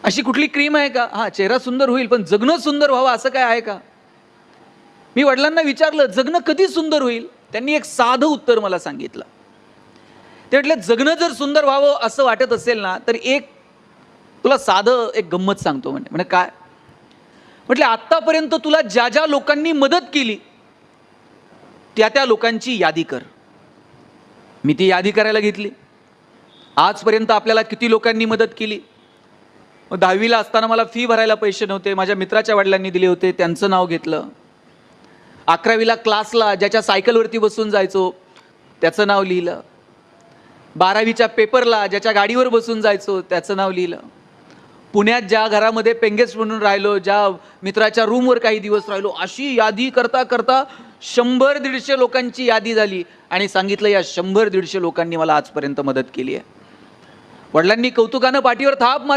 अशी कुठली क्रीम आहे का? हां, चेहरा सुंदर होईल, पण जगणं सुंदर व्हावं असं काय आहे का? मी वडिलांना विचारलं, जगणं कधी सुंदर होईल? त्यांनी एक साधं उत्तर मला सांगितलं. ते म्हटले, जगणं जर सुंदर व्हावं असं वाटत असेल ना, तर तुला साधं एक गंमत सांगतो म्हणे. काय? म्हटले, आत्तापर्यंत तुला ज्या ज्या लोकांनी मदत केली, त्या लोकांची यादी कर. मी ती यादी करायला घेतली. आजपर्यंत आपल्याला किती लोकांनी मदत केली? 10वीला असताना मला फी भरायला पैसे नव्हते, माझ्या मित्राच्या वडिलांनी दिले होते, त्यांचं नाव घेतलं. 11वीला क्लासला ज्याच्या सायकलवरती बसून जायचो त्याचं नाव लिहिलं. 12वीच्या पेपरला ज्याच्या गाडीवर बसून जायचो त्याचं नाव लिहिलं. पुण्यात ज्या घरामध्ये पेंगेस्ट म्हणून राहिलो, ज्या मित्राच्या रूमवर काही दिवस राहिलो, अशी यादी करता करता 100-150 लोकांची यादी झाली आणि सांगितलं, या 100-150 लोकांनी मला आजपर्यंत मदत केली आहे. वडिलांनी कौतुकानं पाठीवर थाप मारली.